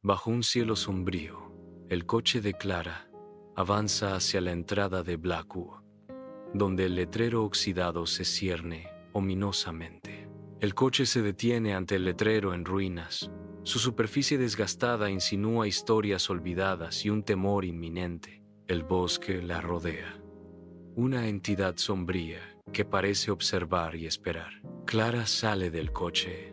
Bajo un cielo sombrío, el coche de Clara avanza hacia la entrada de Blackwood, donde el letrero oxidado se cierne ominosamente. El coche se detiene ante el letrero en ruinas. Su superficie desgastada insinúa historias olvidadas y un temor inminente. El bosque la rodea. Una entidad sombría que parece observar y esperar. Clara sale del coche.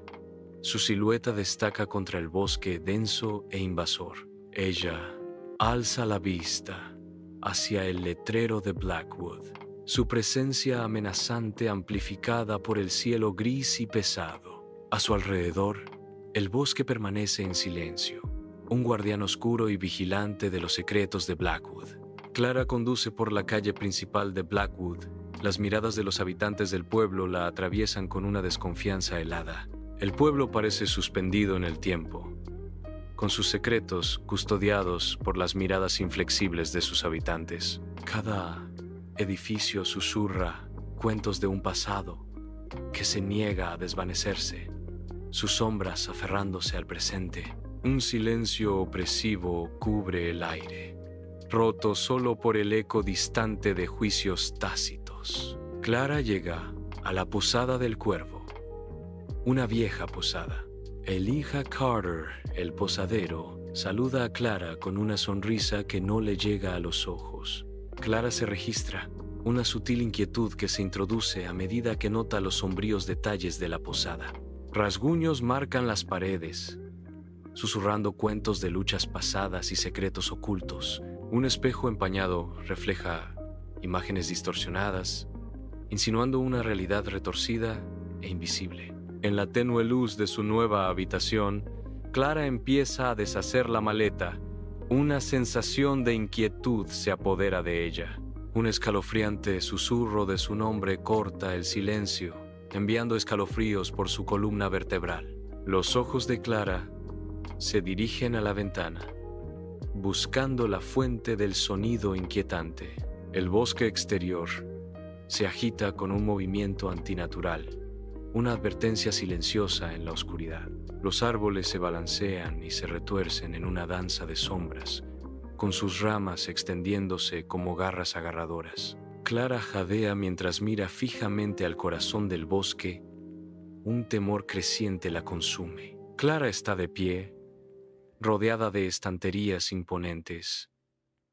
Su silueta destaca contra el bosque denso e invasor. Ella alza la vista hacia el letrero de Blackwood, su presencia amenazante amplificada por el cielo gris y pesado. A su alrededor, el bosque permanece en silencio, un guardián oscuro y vigilante de los secretos de Blackwood. Clara conduce por la calle principal de Blackwood. Las miradas de los habitantes del pueblo la atraviesan con una desconfianza helada. El pueblo parece suspendido en el tiempo, con sus secretos custodiados por las miradas inflexibles de sus habitantes. Cada edificio susurra cuentos de un pasado que se niega a desvanecerse, sus sombras aferrándose al presente. Un silencio opresivo cubre el aire, roto solo por el eco distante de juicios tácitos. Clara llega a la posada del Cuervo, una vieja posada. Elijah Carter, el posadero, saluda a Clara con una sonrisa que no le llega a los ojos. Clara se registra, una sutil inquietud que se introduce a medida que nota los sombríos detalles de la posada. Rasguños marcan las paredes, susurrando cuentos de luchas pasadas y secretos ocultos. Un espejo empañado refleja imágenes distorsionadas, insinuando una realidad retorcida e invisible. En la tenue luz de su nueva habitación, Clara empieza a deshacer la maleta. Una sensación de inquietud se apodera de ella. Un escalofriante susurro de su nombre corta el silencio, enviando escalofríos por su columna vertebral. Los ojos de Clara se dirigen a la ventana, buscando la fuente del sonido inquietante. El bosque exterior se agita con un movimiento antinatural, una advertencia silenciosa en la oscuridad. Los árboles se balancean y se retuercen en una danza de sombras, con sus ramas extendiéndose como garras agarradoras. Clara jadea mientras mira fijamente al corazón del bosque. Un temor creciente la consume. Clara está de pie, rodeada de estanterías imponentes,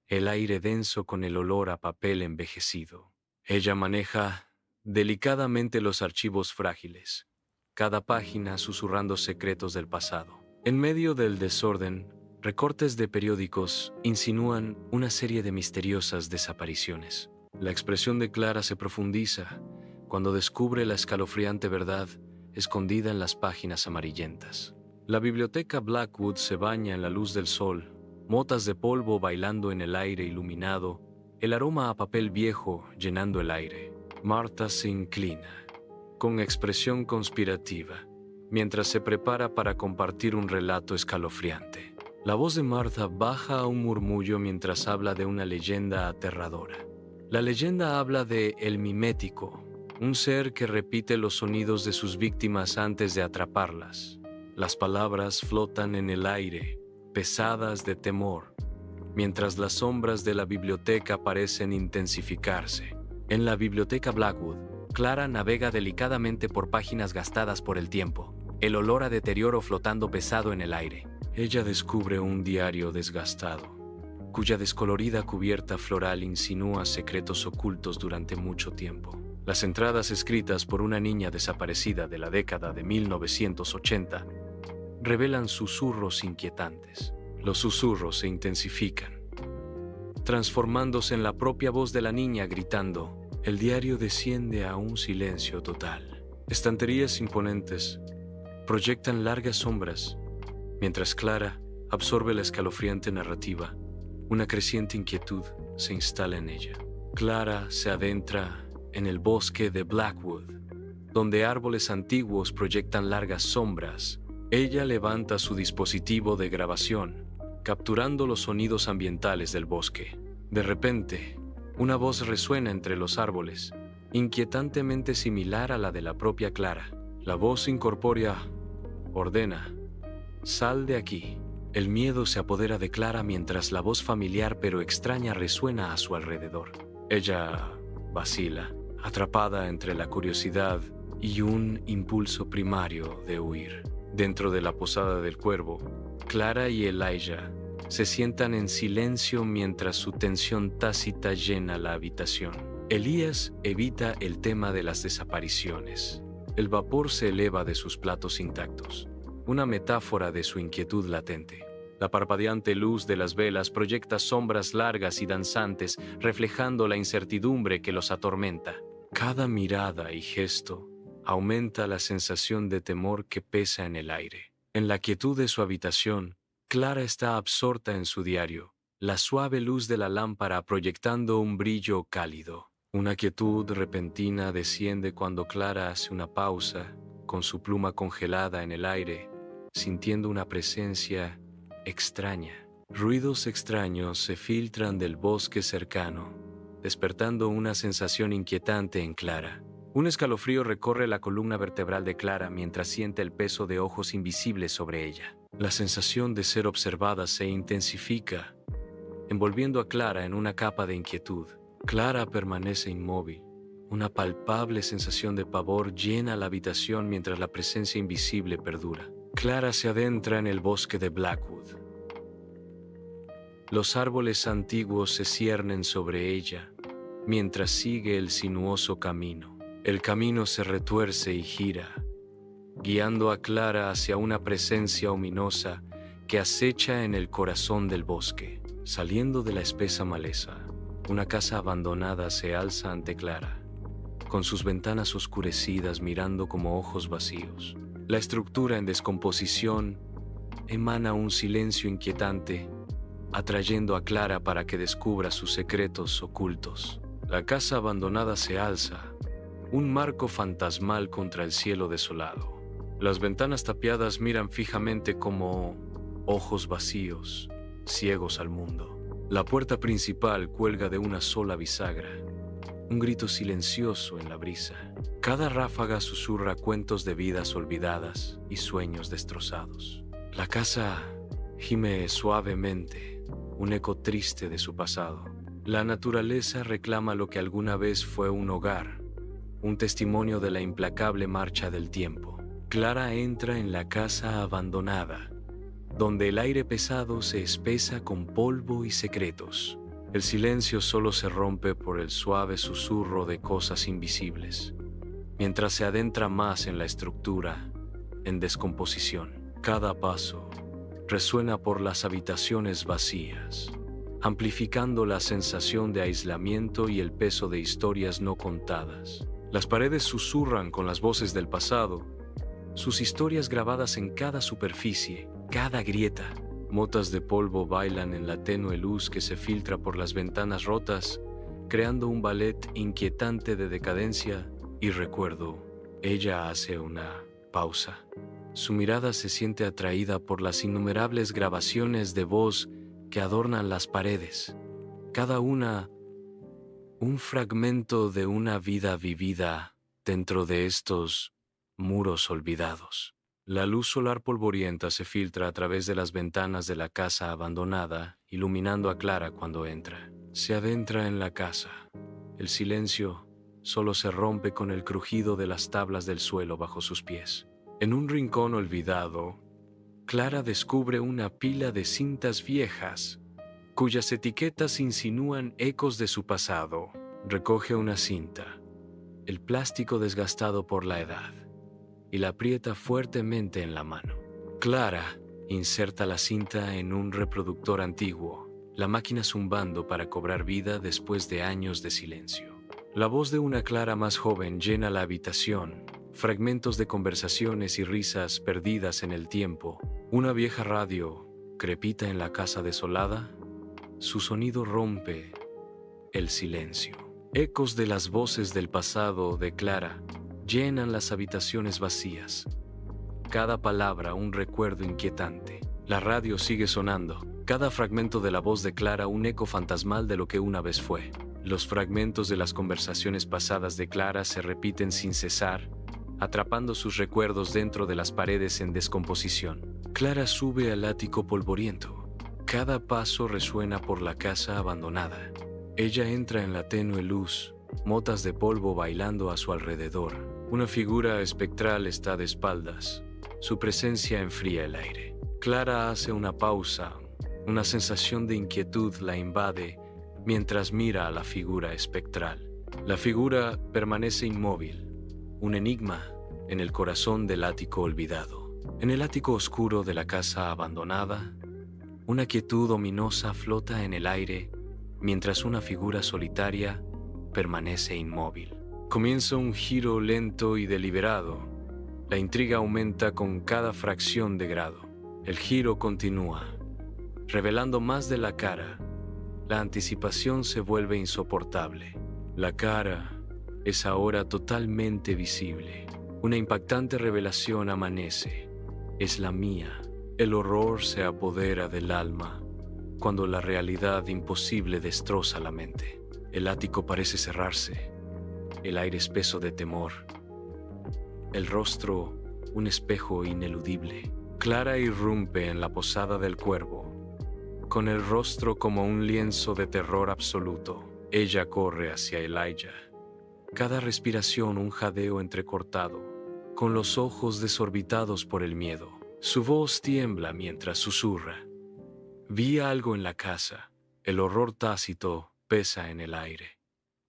el aire denso con el olor a papel envejecido. Ella maneja delicadamente los archivos frágiles, cada página susurrando secretos del pasado. En medio del desorden, recortes de periódicos insinúan una serie de misteriosas desapariciones. La expresión de Clara se profundiza cuando descubre la escalofriante verdad escondida en las páginas amarillentas. La biblioteca Blackwood se baña en la luz del sol, motas de polvo bailando en el aire iluminado, el aroma a papel viejo llenando el aire. Martha se inclina, con expresión conspirativa, mientras se prepara para compartir un relato escalofriante. La voz de Martha baja a un murmullo mientras habla de una leyenda aterradora. La leyenda habla de el mimético, un ser que repite los sonidos de sus víctimas antes de atraparlas. Las palabras flotan en el aire, pesadas de temor, mientras las sombras de la biblioteca parecen intensificarse. En la biblioteca Blackwood, Clara navega delicadamente por páginas gastadas por el tiempo, el olor a deterioro flotando pesado en el aire. Ella descubre un diario desgastado, cuya descolorida cubierta floral insinúa secretos ocultos durante mucho tiempo. Las entradas escritas por una niña desaparecida de la década de 1980 revelan susurros inquietantes. Los susurros se intensifican, transformándose en la propia voz de la niña gritando. El diario desciende a un silencio total. Estanterías imponentes proyectan largas sombras, mientras Clara absorbe la escalofriante narrativa. Una creciente inquietud se instala en ella. Clara se adentra en el bosque de Blackwood, donde árboles antiguos proyectan largas sombras. Ella levanta su dispositivo de grabación, capturando los sonidos ambientales del bosque. De repente, una voz resuena entre los árboles, inquietantemente similar a la de la propia Clara. La voz incorpórea ordena: «Sal de aquí». El miedo se apodera de Clara mientras la voz familiar pero extraña resuena a su alrededor. Ella vacila, atrapada entre la curiosidad y un impulso primario de huir. Dentro de la posada del Cuervo, Clara y Elijah se sientan en silencio mientras su tensión tácita llena la habitación. Elías evita el tema de las desapariciones. El vapor se eleva de sus platos intactos, una metáfora de su inquietud latente. La parpadeante luz de las velas proyecta sombras largas y danzantes, reflejando la incertidumbre que los atormenta. Cada mirada y gesto aumenta la sensación de temor que pesa en el aire. En la quietud de su habitación, Clara está absorta en su diario, la suave luz de la lámpara proyectando un brillo cálido. Una quietud repentina desciende cuando Clara hace una pausa, con su pluma congelada en el aire, sintiendo una presencia extraña. Ruidos extraños se filtran del bosque cercano, despertando una sensación inquietante en Clara. Un escalofrío recorre la columna vertebral de Clara mientras siente el peso de ojos invisibles sobre ella. La sensación de ser observada se intensifica, envolviendo a Clara en una capa de inquietud. Clara permanece inmóvil. Una palpable sensación de pavor llena la habitación mientras la presencia invisible perdura. Clara se adentra en el bosque de Blackwood. Los árboles antiguos se ciernen sobre ella mientras sigue el sinuoso camino. El camino se retuerce y gira, guiando a Clara hacia una presencia ominosa que acecha en el corazón del bosque. Saliendo de la espesa maleza, una casa abandonada se alza ante Clara, con sus ventanas oscurecidas mirando como ojos vacíos. La estructura en descomposición emana un silencio inquietante, atrayendo a Clara para que descubra sus secretos ocultos. La casa abandonada se alza, un marco fantasmal contra el cielo desolado. Las ventanas tapiadas miran fijamente como ojos vacíos, ciegos al mundo. La puerta principal cuelga de una sola bisagra, un grito silencioso en la brisa. Cada ráfaga susurra cuentos de vidas olvidadas y sueños destrozados. La casa gime suavemente, un eco triste de su pasado. La naturaleza reclama lo que alguna vez fue un hogar, un testimonio de la implacable marcha del tiempo. Clara entra en la casa abandonada, donde el aire pesado se espesa con polvo y secretos. El silencio solo se rompe por el suave susurro de cosas invisibles, mientras se adentra más en la estructura, en descomposición. Cada paso resuena por las habitaciones vacías, amplificando la sensación de aislamiento y el peso de historias no contadas. Las paredes susurran con las voces del pasado, sus historias grabadas en cada superficie, cada grieta. Motas de polvo bailan en la tenue luz que se filtra por las ventanas rotas, creando un ballet inquietante de decadencia y recuerdo. Ella hace una pausa. Su mirada se siente atraída por las innumerables grabaciones de voz que adornan las paredes, cada una un fragmento de una vida vivida dentro de estos muros olvidados. La luz solar polvorienta se filtra a través de las ventanas de la casa abandonada, iluminando a Clara cuando entra. Se adentra en la casa. El silencio solo se rompe con el crujido de las tablas del suelo bajo sus pies. En un rincón olvidado, Clara descubre una pila de cintas viejas, cuyas etiquetas insinúan ecos de su pasado. Recoge una cinta, el plástico desgastado por la edad, y la aprieta fuertemente en la mano. Clara inserta la cinta en un reproductor antiguo, la máquina zumbando para cobrar vida después de años de silencio. La voz de una Clara más joven llena la habitación, fragmentos de conversaciones y risas perdidas en el tiempo. Una vieja radio crepita en la casa desolada. Su sonido rompe el silencio. Ecos de las voces del pasado de Clara llenan las habitaciones vacías. Cada palabra un recuerdo inquietante. La radio sigue sonando. Cada fragmento de la voz de Clara un eco fantasmal de lo que una vez fue. Los fragmentos de las conversaciones pasadas de Clara se repiten sin cesar, atrapando sus recuerdos dentro de las paredes en descomposición. Clara sube al ático polvoriento. Cada paso resuena por la casa abandonada. Ella entra en la tenue luz, motas de polvo bailando a su alrededor. Una figura espectral está de espaldas. Su presencia enfría el aire. Clara hace una pausa. Una sensación de inquietud la invade mientras mira a la figura espectral. La figura permanece inmóvil, un enigma en el corazón del ático olvidado. En el ático oscuro de la casa abandonada, una quietud ominosa flota en el aire mientras una figura solitaria permanece inmóvil. Comienza un giro lento y deliberado. La intriga aumenta con cada fracción de grado. El giro continúa, revelando más de la cara. La anticipación se vuelve insoportable. La cara es ahora totalmente visible. Una impactante revelación amanece. Es la mía. El horror se apodera del alma cuando la realidad imposible destroza la mente. El ático parece cerrarse. El aire espeso de temor. El rostro, un espejo ineludible. Clara irrumpe en la posada del cuervo, con el rostro como un lienzo de terror absoluto. Ella corre hacia Elijah. Cada respiración un jadeo entrecortado, con los ojos desorbitados por el miedo. Su voz tiembla mientras susurra. Vi algo en la casa. El horror tácito pesa en el aire,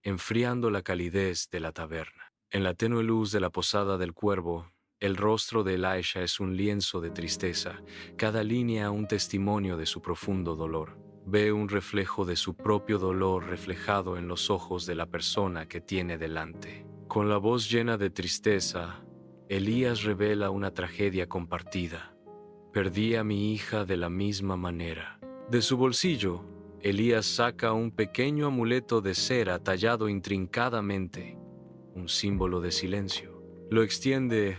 enfriando la calidez de la taberna. En la tenue luz de la posada del cuervo, el rostro de Elijah es un lienzo de tristeza, cada línea un testimonio de su profundo dolor. Ve un reflejo de su propio dolor reflejado en los ojos de la persona que tiene delante. Con la voz llena de tristeza, Elías revela una tragedia compartida. Perdí a mi hija de la misma manera. De su bolsillo, Elías saca un pequeño amuleto de cera tallado intrincadamente, un símbolo de silencio. Lo extiende,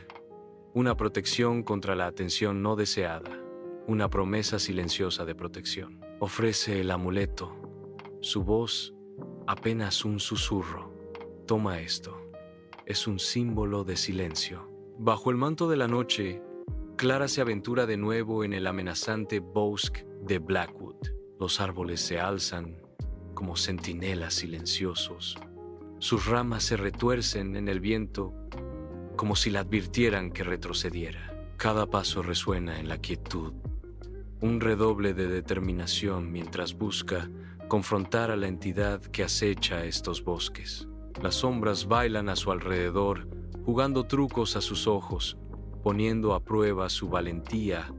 una protección contra la atención no deseada, una promesa silenciosa de protección. Ofrece el amuleto, su voz apenas un susurro. Toma esto, es un símbolo de silencio. Bajo el manto de la noche, Clara se aventura de nuevo en el amenazante bosque de Blackwood. Los árboles se alzan como centinelas silenciosos. Sus ramas se retuercen en el viento como si la advirtieran que retrocediera. Cada paso resuena en la quietud. Un redoble de determinación mientras busca confrontar a la entidad que acecha estos bosques. Las sombras bailan a su alrededor, jugando trucos a sus ojos, poniendo a prueba su valentía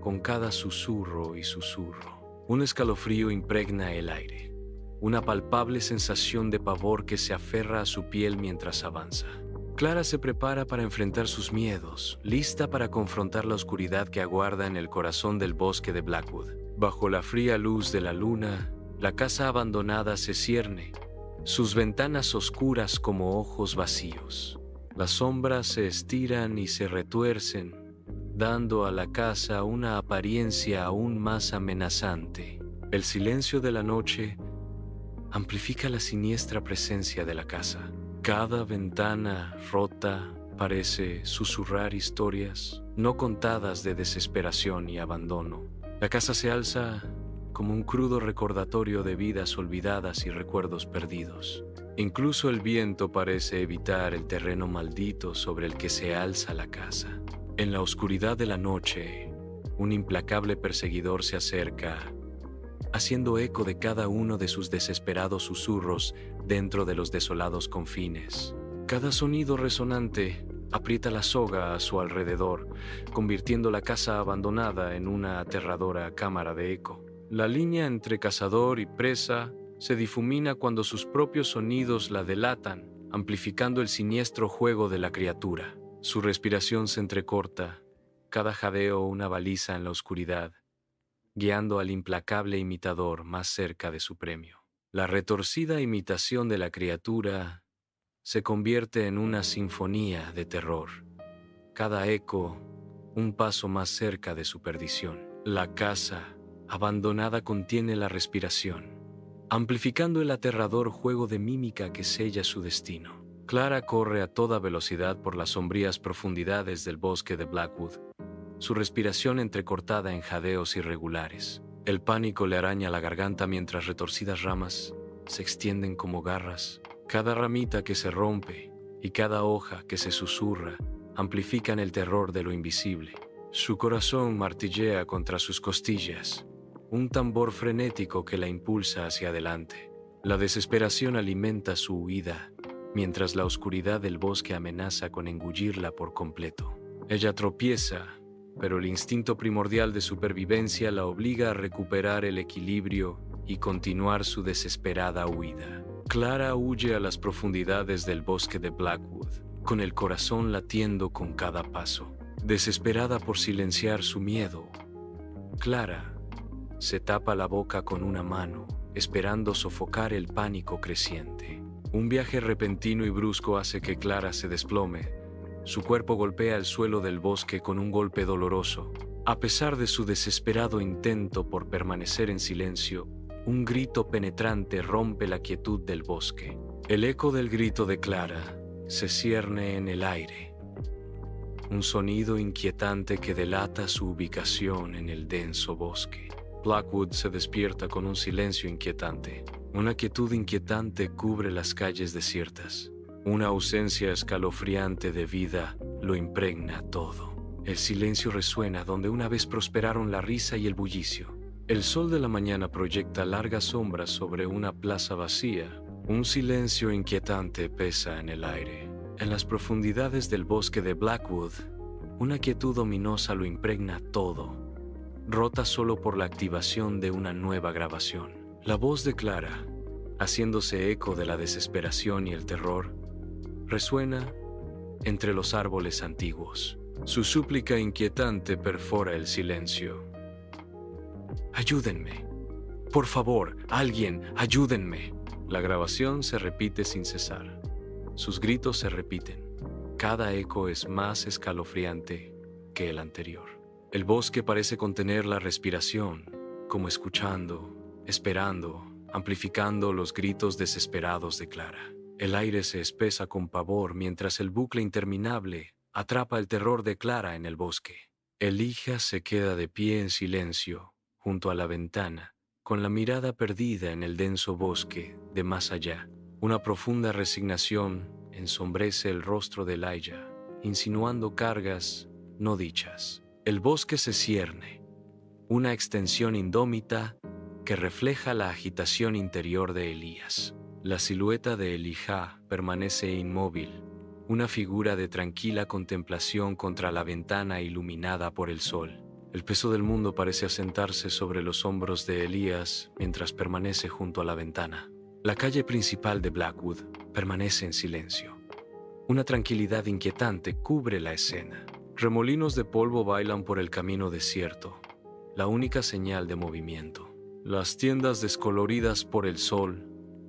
con cada susurro y susurro. Un escalofrío impregna el aire, una palpable sensación de pavor que se aferra a su piel mientras avanza. Clara se prepara para enfrentar sus miedos, lista para confrontar la oscuridad que aguarda en el corazón del bosque de Blackwood. Bajo la fría luz de la luna, la casa abandonada se cierne, sus ventanas oscuras como ojos vacíos. Las sombras se estiran y se retuercen, dando a la casa una apariencia aún más amenazante. El silencio de la noche amplifica la siniestra presencia de la casa. Cada ventana rota parece susurrar historias no contadas de desesperación y abandono. La casa se alza como un crudo recordatorio de vidas olvidadas y recuerdos perdidos. Incluso el viento parece evitar el terreno maldito sobre el que se alza la casa. En la oscuridad de la noche, un implacable perseguidor se acerca, haciendo eco de cada uno de sus desesperados susurros dentro de los desolados confines. Cada sonido resonante aprieta la soga a su alrededor, convirtiendo la casa abandonada en una aterradora cámara de eco. La línea entre cazador y presa se difumina cuando sus propios sonidos la delatan, amplificando el siniestro juego de la criatura. Su respiración se entrecorta, cada jadeo una baliza en la oscuridad, guiando al implacable imitador más cerca de su premio. La retorcida imitación de la criatura se convierte en una sinfonía de terror. Cada eco, un paso más cerca de su perdición. La casa abandonada contiene la respiración, amplificando el aterrador juego de mímica que sella su destino. Clara corre a toda velocidad por las sombrías profundidades del bosque de Blackwood, su respiración entrecortada en jadeos irregulares. El pánico le araña la garganta mientras retorcidas ramas se extienden como garras. Cada ramita que se rompe y cada hoja que se susurra amplifican el terror de lo invisible. Su corazón martillea contra sus costillas, un tambor frenético que la impulsa hacia adelante. La desesperación alimenta su huida, mientras la oscuridad del bosque amenaza con engullirla por completo. Ella tropieza, pero el instinto primordial de supervivencia la obliga a recuperar el equilibrio y continuar su desesperada huida. Clara huye a las profundidades del bosque de Blackwood, con el corazón latiendo con cada paso. Desesperada por silenciar su miedo, Clara se tapa la boca con una mano, esperando sofocar el pánico creciente. Un viaje repentino y brusco hace que Clara se desplome. Su cuerpo golpea el suelo del bosque con un golpe doloroso. A pesar de su desesperado intento por permanecer en silencio, un grito penetrante rompe la quietud del bosque. El eco del grito de Clara se cierne en el aire. Un sonido inquietante que delata su ubicación en el denso bosque. Blackwood se despierta con un silencio inquietante. Una quietud inquietante cubre las calles desiertas. Una ausencia escalofriante de vida lo impregna todo. El silencio resuena donde una vez prosperaron la risa y el bullicio. El sol de la mañana proyecta largas sombras sobre una plaza vacía. Un silencio inquietante pesa en el aire. En las profundidades del bosque de Blackwood, una quietud ominosa lo impregna todo, rota solo por la activación de una nueva grabación. La voz de Clara, haciéndose eco de la desesperación y el terror, resuena entre los árboles antiguos. Su súplica inquietante perfora el silencio. «Ayúdenme. Por favor, alguien, ayúdenme». La grabación se repite sin cesar. Sus gritos se repiten. Cada eco es más escalofriante que el anterior. El bosque parece contener la respiración, como escuchando, esperando, amplificando los gritos desesperados de Clara. El aire se espesa con pavor mientras el bucle interminable atrapa el terror de Clara en el bosque. Elijah se queda de pie en silencio, junto a la ventana, con la mirada perdida en el denso bosque de más allá. Una profunda resignación ensombrece el rostro de Elijah, insinuando cargas no dichas. El bosque se cierne, una extensión indómita que refleja la agitación interior de Elías. La silueta de Elijah permanece inmóvil, una figura de tranquila contemplación contra la ventana iluminada por el sol. El peso del mundo parece asentarse sobre los hombros de Elías mientras permanece junto a la ventana. La calle principal de Blackwood permanece en silencio. Una tranquilidad inquietante cubre la escena. Remolinos de polvo bailan por el camino desierto, la única señal de movimiento. Las tiendas descoloridas por el sol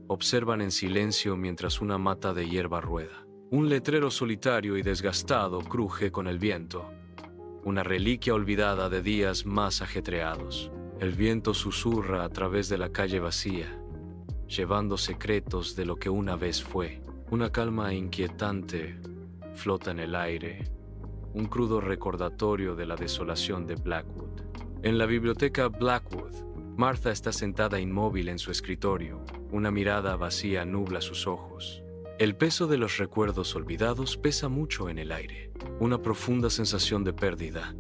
observan en silencio mientras una mata de hierba rueda. Un letrero solitario y desgastado cruje con el viento, una reliquia olvidada de días más ajetreados. El viento susurra a través de la calle vacía, llevando secretos de lo que una vez fue. Una calma inquietante flota en el aire, un crudo recordatorio de la desolación de Blackwood. En la biblioteca Blackwood, Martha está sentada inmóvil en su escritorio. Una mirada vacía nubla sus ojos. El peso de los recuerdos olvidados pesa mucho en el aire. Una profunda sensación de pérdida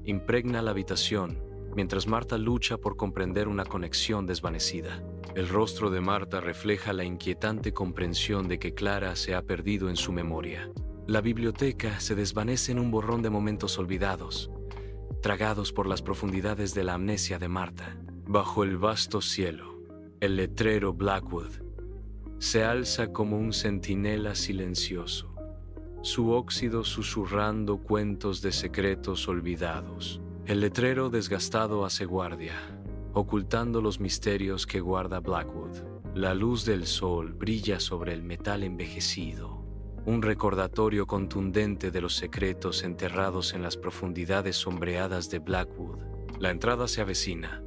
impregna la habitación mientras Martha lucha por comprender una conexión desvanecida. El rostro de Martha refleja la inquietante comprensión de que Clara se ha perdido en su memoria. La biblioteca se desvanece en un borrón de momentos olvidados, tragados por las profundidades de la amnesia de Martha. Bajo el vasto cielo, el letrero Blackwood se alza como un centinela silencioso, su óxido susurrando cuentos de secretos olvidados. El letrero desgastado hace guardia, ocultando los misterios que guarda Blackwood. La luz del sol brilla sobre el metal envejecido, un recordatorio contundente de los secretos enterrados en las profundidades sombreadas de Blackwood. La entrada se avecina,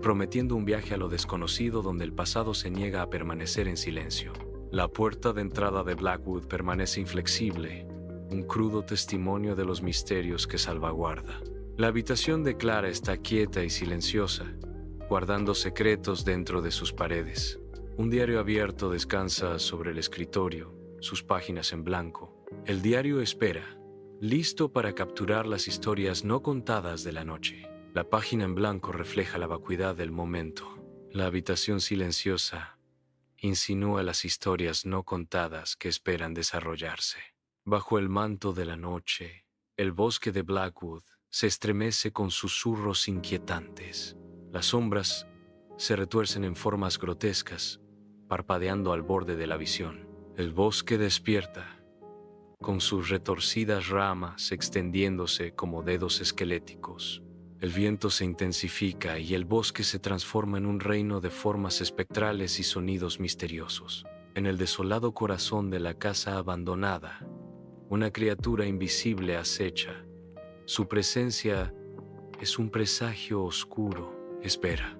prometiendo un viaje a lo desconocido donde el pasado se niega a permanecer en silencio. La puerta de entrada de Blackwood permanece inflexible, un crudo testimonio de los misterios que salvaguarda. La habitación de Clara está quieta y silenciosa, guardando secretos dentro de sus paredes. Un diario abierto descansa sobre el escritorio, sus páginas en blanco. El diario espera, listo para capturar las historias no contadas de la noche. La página en blanco refleja la vacuidad del momento. La habitación silenciosa insinúa las historias no contadas que esperan desarrollarse. Bajo el manto de la noche, el bosque de Blackwood se estremece con susurros inquietantes. Las sombras se retuercen en formas grotescas, parpadeando al borde de la visión. El bosque despierta, con sus retorcidas ramas extendiéndose como dedos esqueléticos. El viento se intensifica y el bosque se transforma en un reino de formas espectrales y sonidos misteriosos. En el desolado corazón de la casa abandonada, una criatura invisible acecha. Su presencia es un presagio oscuro. Espera.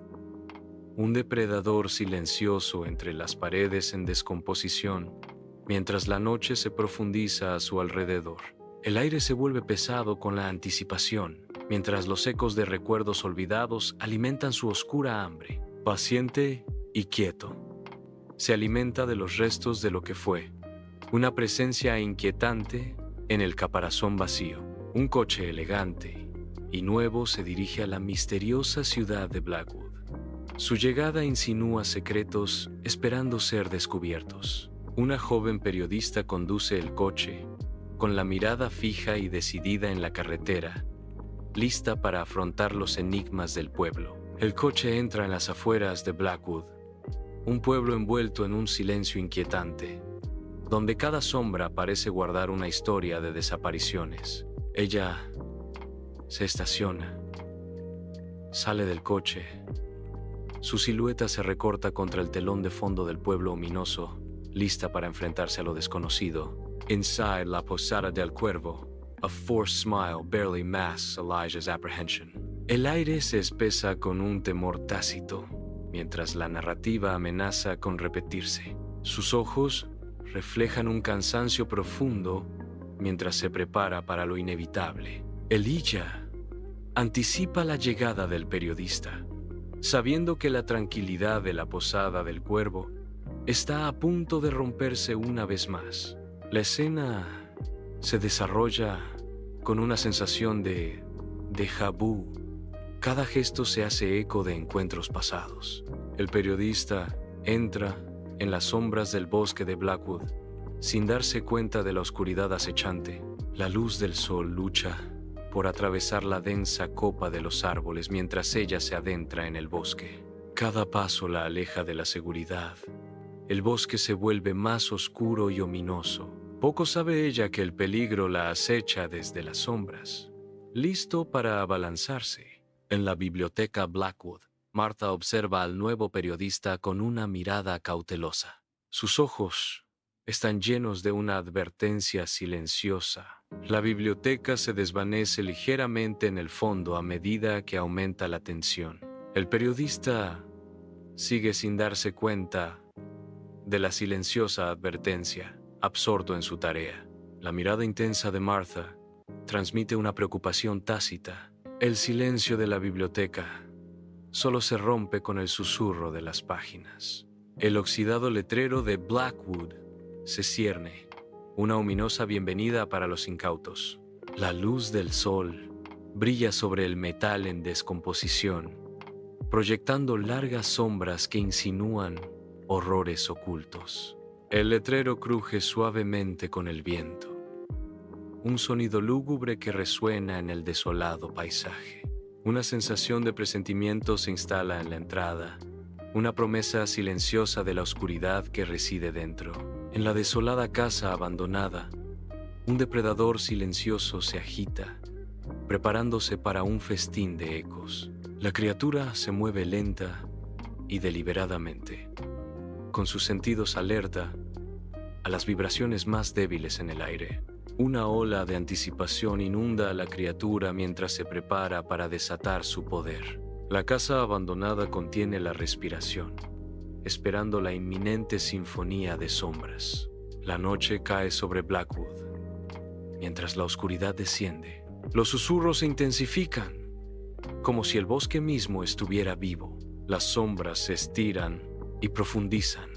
Un depredador silencioso entre las paredes en descomposición, mientras la noche se profundiza a su alrededor. El aire se vuelve pesado con la anticipación, mientras los ecos de recuerdos olvidados alimentan su oscura hambre. Paciente y quieto, se alimenta de los restos de lo que fue. Una presencia inquietante en el caparazón vacío. Un coche elegante y nuevo se dirige a la misteriosa ciudad de Blackwood. Su llegada insinúa secretos esperando ser descubiertos. Una joven periodista conduce el coche, con la mirada fija y decidida en la carretera, lista para afrontar los enigmas del pueblo. El coche entra en las afueras de Blackwood, un pueblo envuelto en un silencio inquietante, donde cada sombra parece guardar una historia de desapariciones. Ella se estaciona, sale del coche. Su silueta se recorta contra el telón de fondo del pueblo ominoso, lista para enfrentarse a lo desconocido. Inside la posada del Cuervo, a forced smile barely masks Elijah's apprehension. El aire se espesa con un temor tácito, mientras la narrativa amenaza con repetirse. Sus ojos reflejan un cansancio profundo mientras se prepara para lo inevitable. Elijah anticipa la llegada del periodista, sabiendo que la tranquilidad de la posada del Cuervo está a punto de romperse una vez más. La escena se desarrolla con una sensación de déjà vu. Cada gesto se hace eco de encuentros pasados. El periodista entra en las sombras del bosque de Blackwood, sin darse cuenta de la oscuridad acechante. La luz del sol lucha por atravesar la densa copa de los árboles mientras ella se adentra en el bosque. Cada paso la aleja de la seguridad. El bosque se vuelve más oscuro y ominoso. Poco sabe ella que el peligro la acecha desde las sombras, listo para abalanzarse. En la biblioteca Blackwood, Martha observa al nuevo periodista con una mirada cautelosa. Sus ojos están llenos de una advertencia silenciosa. La biblioteca se desvanece ligeramente en el fondo a medida que aumenta la tensión. El periodista sigue sin darse cuenta de la silenciosa advertencia, absorto en su tarea. La mirada intensa de Martha transmite una preocupación tácita. El silencio de la biblioteca solo se rompe con el susurro de las páginas. El oxidado letrero de Blackwood se cierne, una ominosa bienvenida para los incautos. La luz del sol brilla sobre el metal en descomposición, proyectando largas sombras que insinúan horrores ocultos. El letrero cruje suavemente con el viento, un sonido lúgubre que resuena en el desolado paisaje. Una sensación de presentimiento se instala en la entrada, una promesa silenciosa de la oscuridad que reside dentro. En la desolada casa abandonada, un depredador silencioso se agita, preparándose para un festín de ecos. La criatura se mueve lenta y deliberadamente, con sus sentidos alerta a las vibraciones más débiles en el aire. Una ola de anticipación inunda a la criatura mientras se prepara para desatar su poder. La casa abandonada contiene la respiración, esperando la inminente sinfonía de sombras. La noche cae sobre Blackwood, mientras la oscuridad desciende. Los susurros se intensifican, como si el bosque mismo estuviera vivo. Las sombras se estiran y profundizan,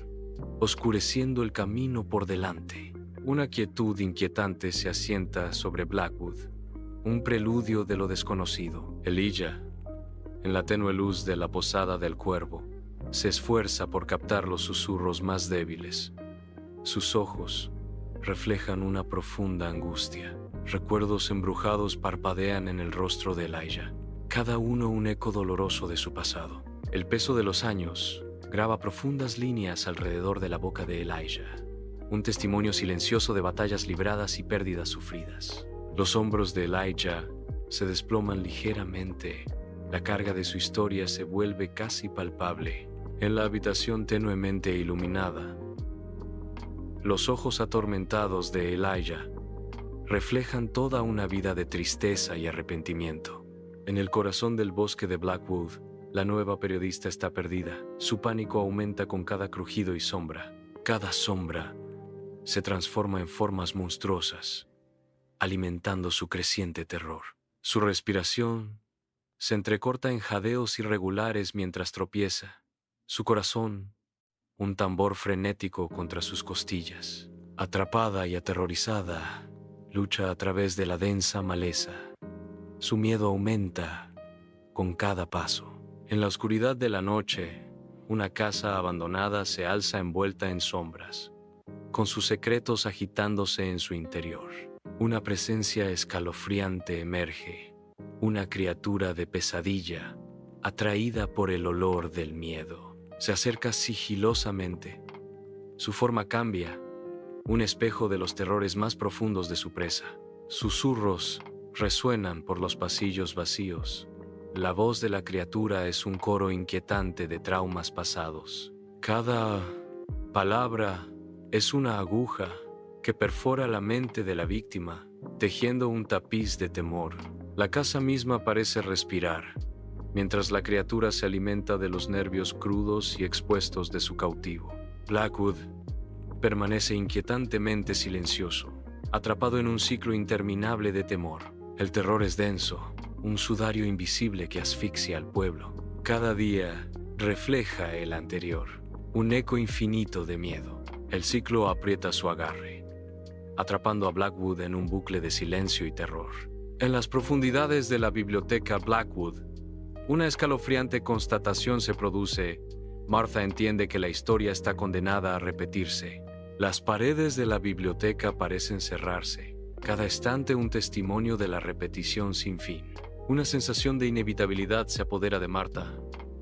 oscureciendo el camino por delante. Una quietud inquietante se asienta sobre Blackwood, un preludio de lo desconocido. Elijah, en la tenue luz de la posada del cuervo, se esfuerza por captar los susurros más débiles. Sus ojos reflejan una profunda angustia. Recuerdos embrujados parpadean en el rostro de Elijah, cada uno un eco doloroso de su pasado. El peso de los años graba profundas líneas alrededor de la boca de Elijah, un testimonio silencioso de batallas libradas y pérdidas sufridas. Los hombros de Elijah se desploman ligeramente. La carga de su historia se vuelve casi palpable. En la habitación tenuemente iluminada, los ojos atormentados de Elijah reflejan toda una vida de tristeza y arrepentimiento. En el corazón del bosque de Blackwood, la nueva periodista está perdida. Su pánico aumenta con cada crujido y sombra. Cada sombra se transforma en formas monstruosas, alimentando su creciente terror. Su respiración se entrecorta en jadeos irregulares mientras tropieza. Su corazón, un tambor frenético contra sus costillas. Atrapada y aterrorizada, lucha a través de la densa maleza. Su miedo aumenta con cada paso. En la oscuridad de la noche, una casa abandonada se alza envuelta en sombras, con sus secretos agitándose en su interior. Una presencia escalofriante emerge, una criatura de pesadilla, atraída por el olor del miedo. Se acerca sigilosamente. Su forma cambia, un espejo de los terrores más profundos de su presa. Susurros resuenan por los pasillos vacíos. La voz de la criatura es un coro inquietante de traumas pasados. Cada palabra es una aguja que perfora la mente de la víctima, tejiendo un tapiz de temor. La casa misma parece respirar, mientras la criatura se alimenta de los nervios crudos y expuestos de su cautivo. Blackwood permanece inquietantemente silencioso, atrapado en un ciclo interminable de temor. El terror es denso, un sudario invisible que asfixia al pueblo. Cada día refleja el anterior, un eco infinito de miedo. El ciclo aprieta su agarre, atrapando a Blackwood en un bucle de silencio y terror. En las profundidades de la biblioteca Blackwood, una escalofriante constatación se produce. Martha entiende que la historia está condenada a repetirse. Las paredes de la biblioteca parecen cerrarse, cada estante un testimonio de la repetición sin fin. Una sensación de inevitabilidad se apodera de Martha,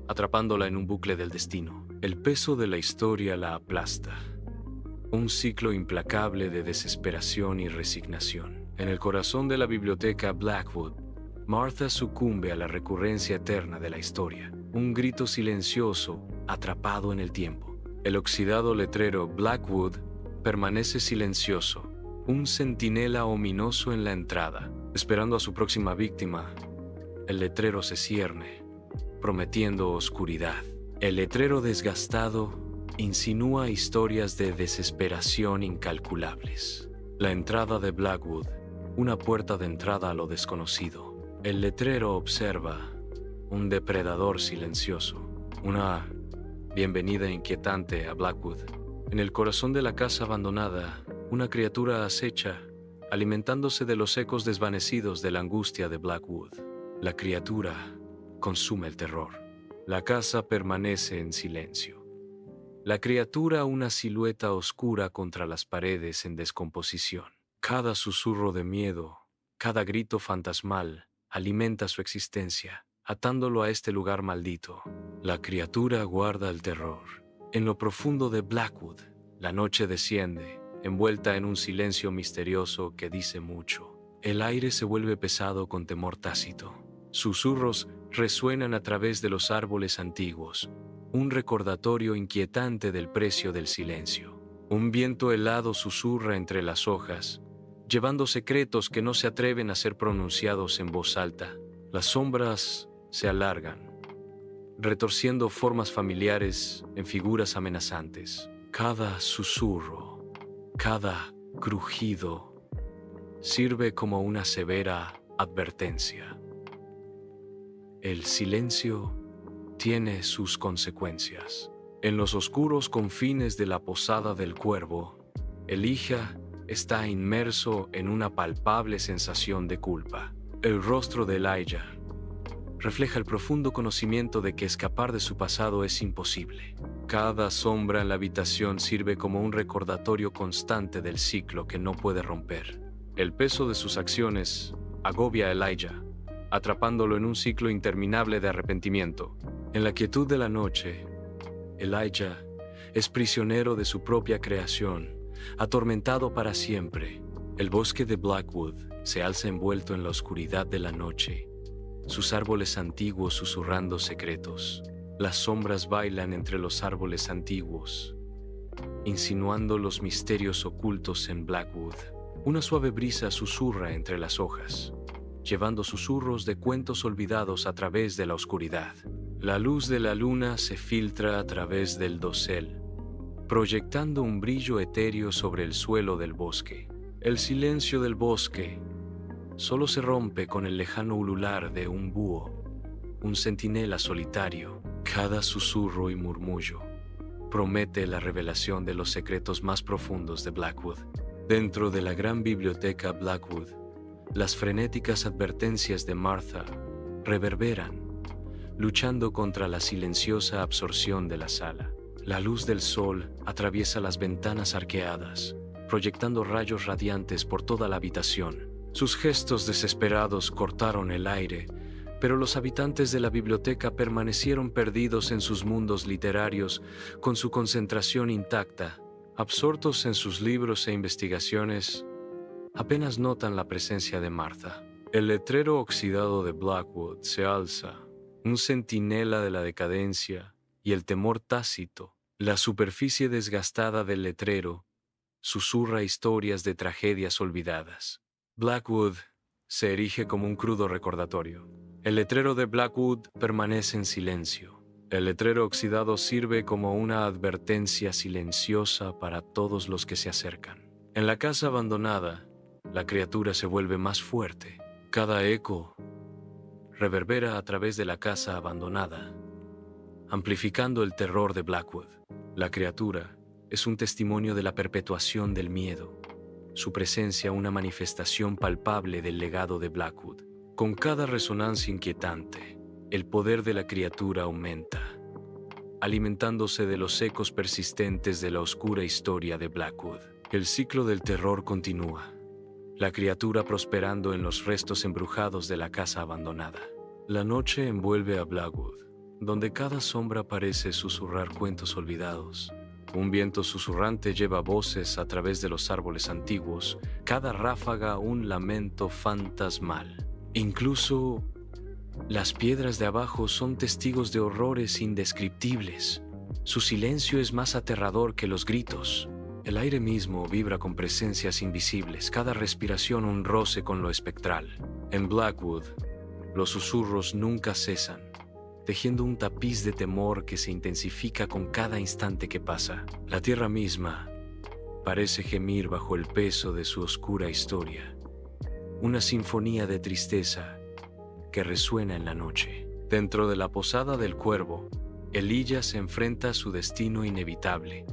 atrapándola en un bucle del destino. El peso de la historia la aplasta. Un ciclo implacable de desesperación y resignación. En el corazón de la biblioteca Blackwood, Martha sucumbe a la recurrencia eterna de la historia. Un grito silencioso, atrapado en el tiempo. El oxidado letrero Blackwood permanece silencioso, un centinela ominoso en la entrada, esperando a su próxima víctima. El letrero se cierne, prometiendo oscuridad. El letrero desgastado insinúa historias de desesperación incalculables. La entrada de Blackwood, una puerta de entrada a lo desconocido. El letrero observa un depredador silencioso, una bienvenida inquietante a Blackwood. En el corazón de la casa abandonada, una criatura acecha, alimentándose de los ecos desvanecidos de la angustia de Blackwood. La criatura consume el terror. La casa permanece en silencio. La criatura, una silueta oscura contra las paredes en descomposición. Cada susurro de miedo, cada grito fantasmal, alimenta su existencia, atándolo a este lugar maldito. La criatura guarda el terror. En lo profundo de Blackwood, la noche desciende, envuelta en un silencio misterioso que dice mucho. El aire se vuelve pesado con temor tácito. Susurros resuenan a través de los árboles antiguos, un recordatorio inquietante del precio del silencio. Un viento helado susurra entre las hojas, llevando secretos que no se atreven a ser pronunciados en voz alta. Las sombras se alargan, retorciendo formas familiares en figuras amenazantes. Cada susurro, cada crujido, sirve como una severa Advertencia. El silencio tiene sus consecuencias. En los oscuros confines de la posada del cuervo, Elijah está inmerso en una palpable sensación de culpa. El rostro de Elijah refleja el profundo conocimiento de que escapar de su pasado es imposible. Cada sombra en la habitación sirve como un recordatorio constante del ciclo que no puede romper. El peso de sus acciones agobia a Elijah, atrapándolo en un ciclo interminable de arrepentimiento. En la quietud de la noche, Elijah es prisionero de su propia creación, atormentado para siempre. El bosque de Blackwood se alza envuelto en la oscuridad de la noche, sus árboles antiguos susurrando secretos. Las sombras bailan entre los árboles antiguos, insinuando los misterios ocultos en Blackwood. Una suave brisa susurra entre las hojas, llevando susurros de cuentos olvidados a través de la oscuridad. La luz de la luna se filtra a través del dosel, proyectando un brillo etéreo sobre el suelo del bosque. El silencio del bosque solo se rompe con el lejano ulular de un búho, un centinela solitario. Cada susurro y murmullo promete la revelación de los secretos más profundos de Blackwood. Dentro de la gran biblioteca Blackwood, las frenéticas advertencias de Martha reverberan, luchando contra la silenciosa absorción de la sala. La luz del sol atraviesa las ventanas arqueadas, proyectando rayos radiantes por toda la habitación. Sus gestos desesperados cortaron el aire, pero los habitantes de la biblioteca permanecieron perdidos en sus mundos literarios, con su concentración intacta. Absortos en sus libros e investigaciones, apenas notan la presencia de Martha. El letrero oxidado de Blackwood se alza, un centinela de la decadencia y el temor tácito. La superficie desgastada del letrero susurra historias de tragedias olvidadas. Blackwood se erige como un crudo recordatorio. El letrero de Blackwood permanece en silencio. El letrero oxidado sirve como una advertencia silenciosa para todos los que se acercan. En la casa abandonada, la criatura se vuelve más fuerte. Cada eco reverbera a través de la casa abandonada, amplificando el terror de Blackwood. La criatura es un testimonio de la perpetuación del miedo, su presencia una manifestación palpable del legado de Blackwood. Con cada resonancia inquietante, el poder de la criatura aumenta, alimentándose de los ecos persistentes de la oscura historia de Blackwood. El ciclo del terror continúa, la criatura prosperando en los restos embrujados de la casa abandonada. La noche envuelve a Blackwood, donde cada sombra parece susurrar cuentos olvidados. Un viento susurrante lleva voces a través de los árboles antiguos, cada ráfaga un lamento fantasmal. Incluso las piedras de abajo son testigos de horrores indescriptibles. Su silencio es más aterrador que los gritos. El aire mismo vibra con presencias invisibles, cada respiración un roce con lo espectral. En Blackwood, los susurros nunca cesan, tejiendo un tapiz de temor que se intensifica con cada instante que pasa. La tierra misma parece gemir bajo el peso de su oscura historia, una sinfonía de tristeza que resuena en la noche. Dentro de la posada del cuervo, Elijah se enfrenta a su destino inevitable.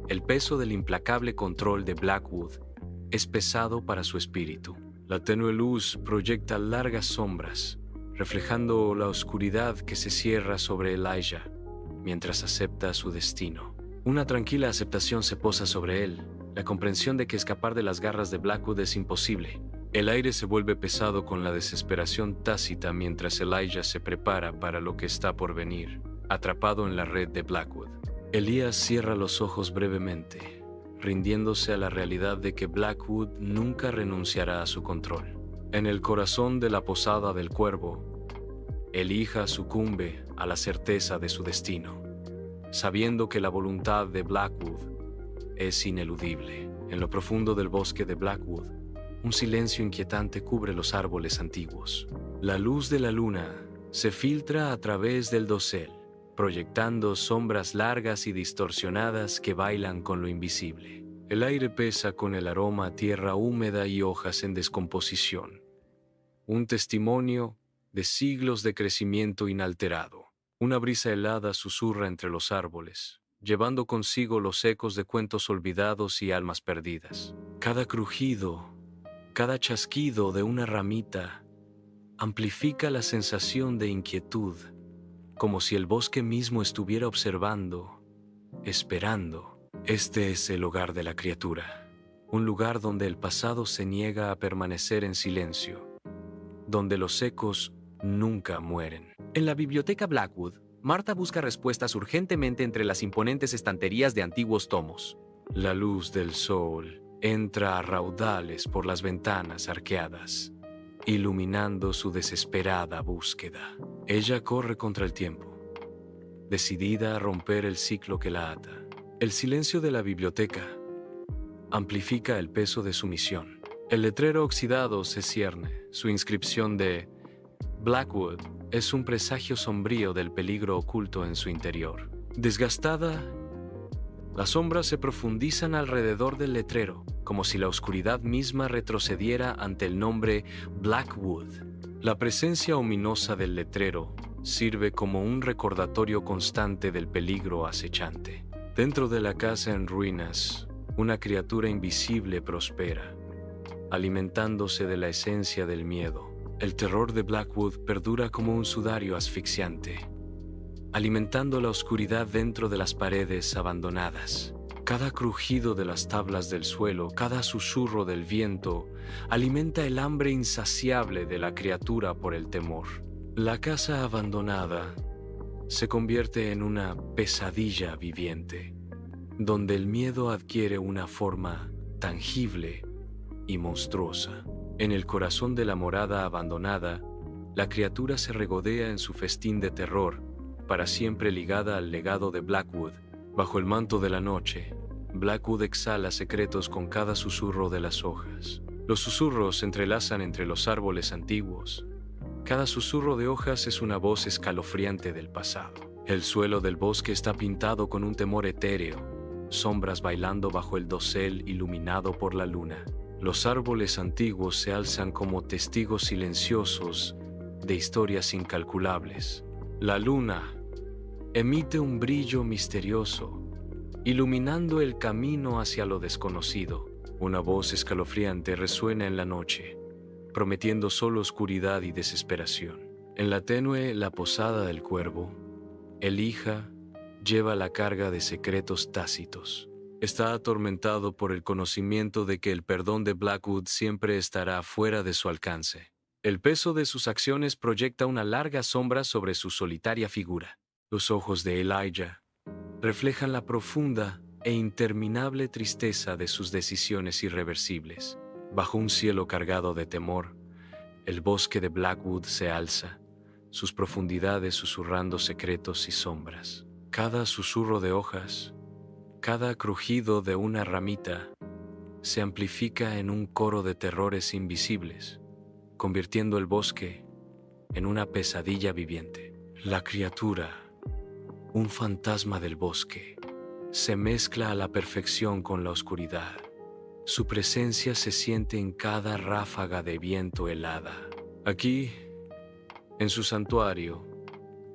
El peso del implacable control de Blackwood es pesado para su espíritu. La tenue luz proyecta largas sombras, reflejando la oscuridad que se cierra sobre Elijah mientras acepta su destino. Una tranquila aceptación se posa sobre él, la comprensión de que escapar de las garras de Blackwood es imposible. El aire se vuelve pesado con la desesperación tácita mientras Elijah se prepara para lo que está por venir, atrapado en la red de Blackwood. Elías cierra los ojos brevemente, rindiéndose a la realidad de que Blackwood nunca renunciará a su control. En el corazón de la posada del cuervo, Elijah sucumbe a la certeza de su destino, sabiendo que la voluntad de Blackwood es ineludible. En lo profundo del bosque de Blackwood, un silencio inquietante cubre los árboles antiguos. La luz de la luna se filtra a través del dosel, proyectando sombras largas y distorsionadas que bailan con lo invisible. El aire pesa con el aroma a tierra húmeda y hojas en descomposición, un testimonio de siglos de crecimiento inalterado. Una brisa helada susurra entre los árboles, llevando consigo los ecos de cuentos olvidados y almas perdidas. Cada crujido, cada chasquido de una ramita amplifica la sensación de inquietud, como si el bosque mismo estuviera observando, esperando. Este es el hogar de la criatura, un lugar donde el pasado se niega a permanecer en silencio, donde los ecos nunca mueren. En la biblioteca Blackwood, Martha busca respuestas urgentemente entre las imponentes estanterías de antiguos tomos. La luz del sol entra a raudales por las ventanas arqueadas, iluminando su desesperada búsqueda. Ella corre contra el tiempo, decidida a romper el ciclo que la ata. El silencio de la biblioteca amplifica el peso de su misión. El letrero oxidado se cierne. Su inscripción de Blackwood es un presagio sombrío del peligro oculto en su interior. Desgastada, las sombras se profundizan alrededor del letrero, como si la oscuridad misma retrocediera ante el nombre Blackwood. La presencia ominosa del letrero sirve como un recordatorio constante del peligro acechante. Dentro de la casa en ruinas, una criatura invisible prospera, alimentándose de la esencia del miedo. El terror de Blackwood perdura como un sudario asfixiante, alimentando la oscuridad dentro de las paredes abandonadas. Cada crujido de las tablas del suelo, cada susurro del viento, alimenta el hambre insaciable de la criatura por el temor. La casa abandonada se convierte en una pesadilla viviente, donde el miedo adquiere una forma tangible y monstruosa. En el corazón de la morada abandonada, la criatura se regodea en su festín de terror, para siempre ligada al legado de Blackwood. Bajo el manto de la noche, Blackwood exhala secretos con cada susurro de las hojas. Los susurros se entrelazan entre los árboles antiguos. Cada susurro de hojas es una voz escalofriante del pasado. El suelo del bosque está pintado con un temor etéreo, sombras bailando bajo el dosel iluminado por la luna. Los árboles antiguos se alzan como testigos silenciosos de historias incalculables. La luna emite un brillo misterioso, iluminando el camino hacia lo desconocido. Una voz escalofriante resuena en la noche, prometiendo solo oscuridad y desesperación. En la tenue la posada del cuervo, Elijah lleva la carga de secretos tácitos. Está atormentado por el conocimiento de que el perdón de Blackwood siempre estará fuera de su alcance. El peso de sus acciones proyecta una larga sombra sobre su solitaria figura. Los ojos de Elijah reflejan la profunda e interminable tristeza de sus decisiones irreversibles. Bajo un cielo cargado de temor, el bosque de Blackwood se alza, sus profundidades susurrando secretos y sombras. Cada susurro de hojas, cada crujido de una ramita, se amplifica en un coro de terrores invisibles, convirtiendo el bosque en una pesadilla viviente. La criatura, un fantasma del bosque, se mezcla a la perfección con la oscuridad. Su presencia se siente en cada ráfaga de viento helada. Aquí, en su santuario,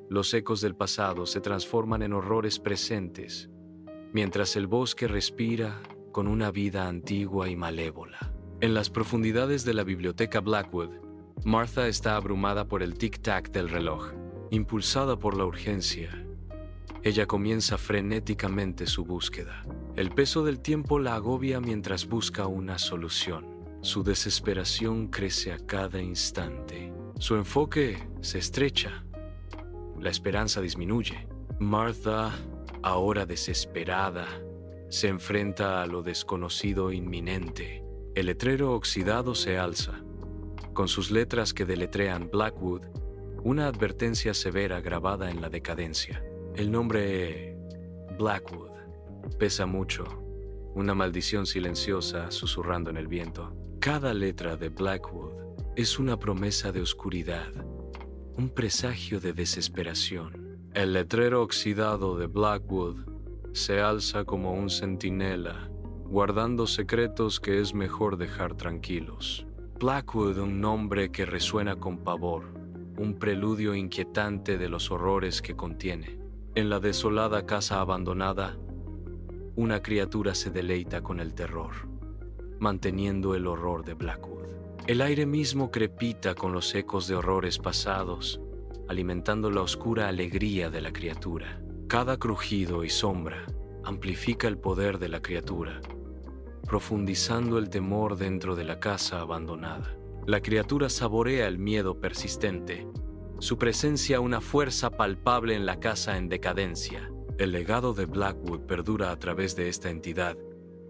los ecos del pasado se transforman en horrores presentes, mientras el bosque respira con una vida antigua y malévola. En las profundidades de la biblioteca Blackwood, Martha está abrumada por el tic-tac del reloj. Impulsada por la urgencia, ella comienza frenéticamente su búsqueda. El peso del tiempo la agobia mientras busca una solución. Su desesperación crece a cada instante. Su enfoque se estrecha. La esperanza disminuye. Martha, ahora desesperada, se enfrenta a lo desconocido inminente. El letrero oxidado se alza, con sus letras que deletrean Blackwood, una advertencia severa grabada en la decadencia. El nombre Blackwood pesa mucho, una maldición silenciosa susurrando en el viento. Cada letra de Blackwood es una promesa de oscuridad, un presagio de desesperación. El letrero oxidado de Blackwood se alza como un centinela, guardando secretos que es mejor dejar tranquilos. Blackwood, un nombre que resuena con pavor, un preludio inquietante de los horrores que contiene. En la desolada casa abandonada, una criatura se deleita con el terror, manteniendo el horror de Blackwood. El aire mismo crepita con los ecos de horrores pasados, alimentando la oscura alegría de la criatura. Cada crujido y sombra amplifica el poder de la criatura, profundizando el temor dentro de la casa abandonada. La criatura saborea el miedo persistente, su presencia una fuerza palpable en la casa en decadencia. El legado de Blackwood perdura a través de esta entidad,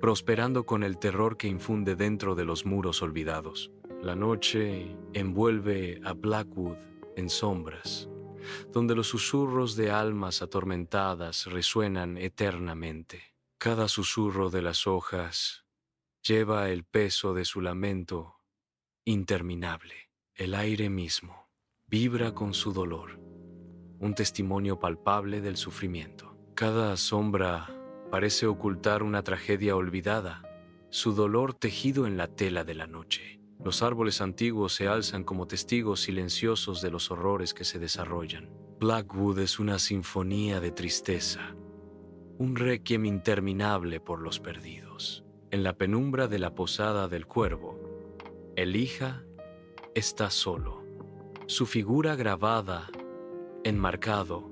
prosperando con el terror que infunde dentro de los muros olvidados. La noche envuelve a Blackwood en sombras, donde los susurros de almas atormentadas resuenan eternamente. Cada susurro de las hojas lleva el peso de su lamento interminable. El aire mismo vibra con su dolor, un testimonio palpable del sufrimiento. Cada sombra parece ocultar una tragedia olvidada, su dolor tejido en la tela de la noche. Los árboles antiguos se alzan como testigos silenciosos de los horrores que se desarrollan. Blackwood es una sinfonía de tristeza, un requiem interminable por los perdidos. En la penumbra de la posada del cuervo, Elijah está solo. Su figura grabada, enmarcado,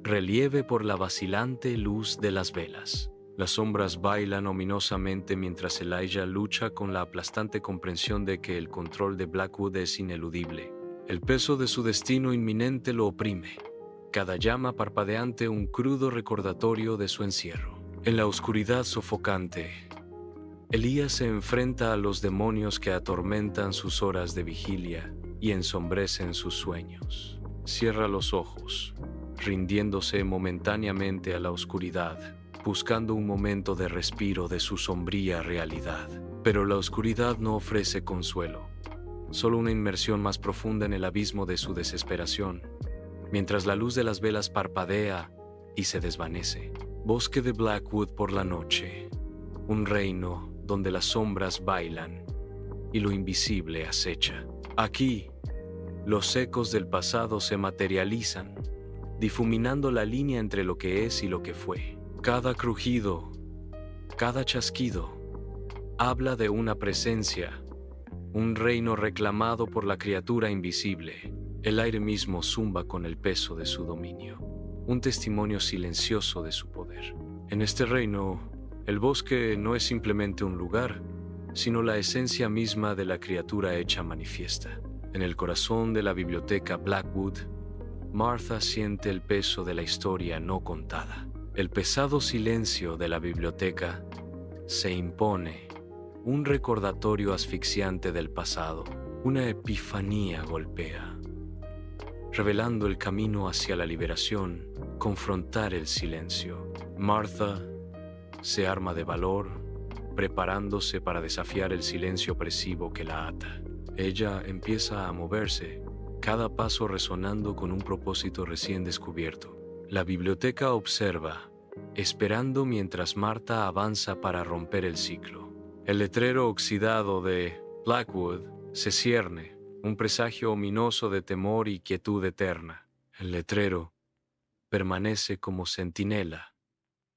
relieve por la vacilante luz de las velas. Las sombras bailan ominosamente mientras Elijah lucha con la aplastante comprensión de que el control de Blackwood es ineludible. El peso de su destino inminente lo oprime. Cada llama parpadeante un crudo recordatorio de su encierro. En la oscuridad sofocante, Elías se enfrenta a los demonios que atormentan sus horas de vigilia y ensombrecen sus sueños. Cierra los ojos, rindiéndose momentáneamente a la oscuridad, buscando un momento de respiro de su sombría realidad. Pero la oscuridad no ofrece consuelo, solo una inmersión más profunda en el abismo de su desesperación, mientras la luz de las velas parpadea y se desvanece. Bosque de Blackwood por la noche, un reino donde las sombras bailan y lo invisible acecha. Aquí, los ecos del pasado se materializan, difuminando la línea entre lo que es y lo que fue. Cada crujido, cada chasquido, habla de una presencia, un reino reclamado por la criatura invisible. El aire mismo zumba con el peso de su dominio, un testimonio silencioso de su poder. En este reino, el bosque no es simplemente un lugar, sino la esencia misma de la criatura hecha manifiesta. En el corazón de la biblioteca Blackwood, Martha siente el peso de la historia no contada. El pesado silencio de la biblioteca se impone, un recordatorio asfixiante del pasado. Una epifanía golpea, revelando el camino hacia la liberación, confrontar el silencio. Martha se arma de valor, preparándose para desafiar el silencio opresivo que la ata. Ella empieza a moverse, cada paso resonando con un propósito recién descubierto. La biblioteca observa, esperando mientras Martha avanza para romper el ciclo. El letrero oxidado de Blackwood se cierne, un presagio ominoso de temor y quietud eterna. El letrero permanece como centinela,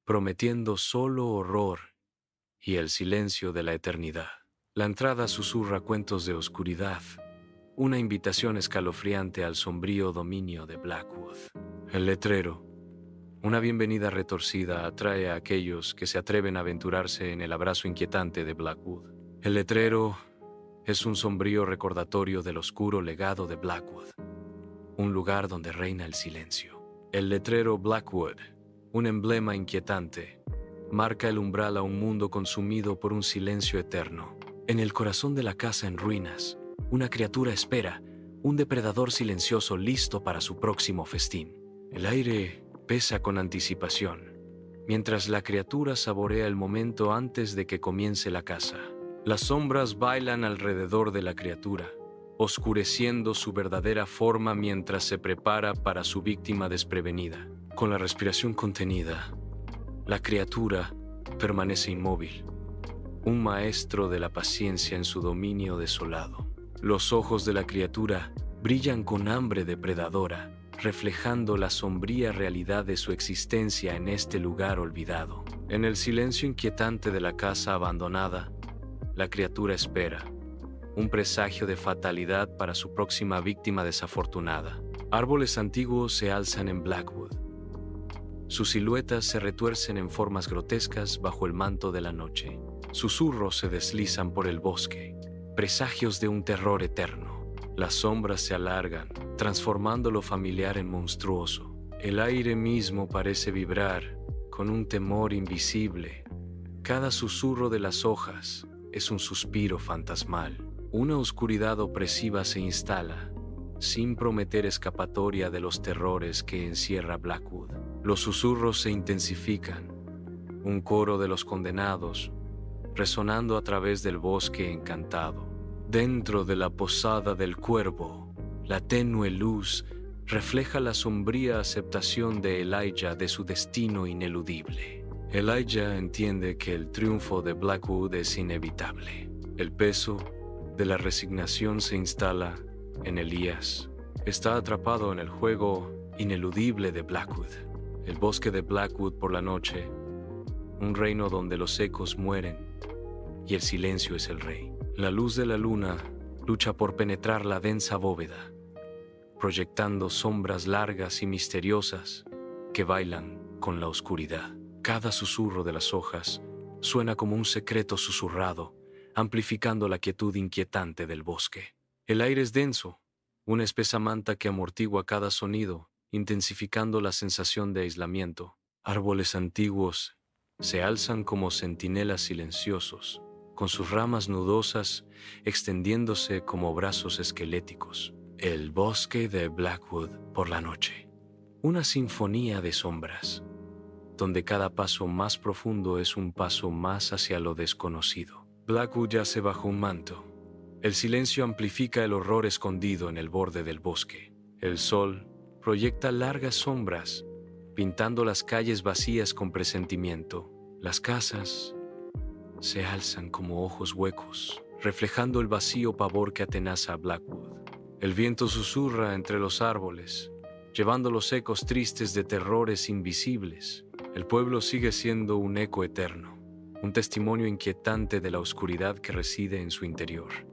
prometiendo solo horror y el silencio de la eternidad. La entrada susurra cuentos de oscuridad, una invitación escalofriante al sombrío dominio de Blackwood. El letrero, una bienvenida retorcida, atrae a aquellos que se atreven a aventurarse en el abrazo inquietante de Blackwood. El letrero es un sombrío recordatorio del oscuro legado de Blackwood, un lugar donde reina el silencio. El letrero Blackwood, un emblema inquietante, marca el umbral a un mundo consumido por un silencio eterno. En el corazón de la casa en ruinas, una criatura espera, un depredador silencioso listo para su próximo festín. El aire pesa con anticipación, mientras la criatura saborea el momento antes de que comience la caza. Las sombras bailan alrededor de la criatura, oscureciendo su verdadera forma mientras se prepara para su víctima desprevenida. Con la respiración contenida, la criatura permanece inmóvil, un maestro de la paciencia en su dominio desolado. Los ojos de la criatura brillan con hambre depredadora, reflejando la sombría realidad de su existencia en este lugar olvidado. En el silencio inquietante de la casa abandonada, la criatura espera, un presagio de fatalidad para su próxima víctima desafortunada. Árboles antiguos se alzan en Blackwood. Sus siluetas se retuercen en formas grotescas bajo el manto de la noche. Susurros se deslizan por el bosque, presagios de un terror eterno. Las sombras se alargan, transformando lo familiar en monstruoso. El aire mismo parece vibrar con un temor invisible. Cada susurro de las hojas es un suspiro fantasmal. Una oscuridad opresiva se instala, sin prometer escapatoria de los terrores que encierra Blackwood. Los susurros se intensifican, un coro de los condenados, resonando a través del bosque encantado. Dentro de la posada del cuervo, la tenue luz refleja la sombría aceptación de Elijah de su destino ineludible. Elijah entiende que el triunfo de Blackwood es inevitable. El peso de la resignación se instala en Elías. Está atrapado en el juego ineludible de Blackwood. El bosque de Blackwood por la noche, un reino donde los ecos mueren y el silencio es el rey. La luz de la luna lucha por penetrar la densa bóveda, proyectando sombras largas y misteriosas que bailan con la oscuridad. Cada susurro de las hojas suena como un secreto susurrado, amplificando la quietud inquietante del bosque. El aire es denso, una espesa manta que amortigua cada sonido, intensificando la sensación de aislamiento. Árboles antiguos se alzan como centinelas silenciosos, con sus ramas nudosas extendiéndose como brazos esqueléticos. El bosque de Blackwood por la noche. Una sinfonía de sombras, donde cada paso más profundo es un paso más hacia lo desconocido. Blackwood yace bajo un manto. El silencio amplifica el horror escondido en el borde del bosque. El sol proyecta largas sombras, pintando las calles vacías con presentimiento. Las casas se alzan como ojos huecos, reflejando el vacío pavor que atenaza a Blackwood. El viento susurra entre los árboles, llevando los ecos tristes de terrores invisibles. El pueblo sigue siendo un eco eterno, un testimonio inquietante de la oscuridad que reside en su interior.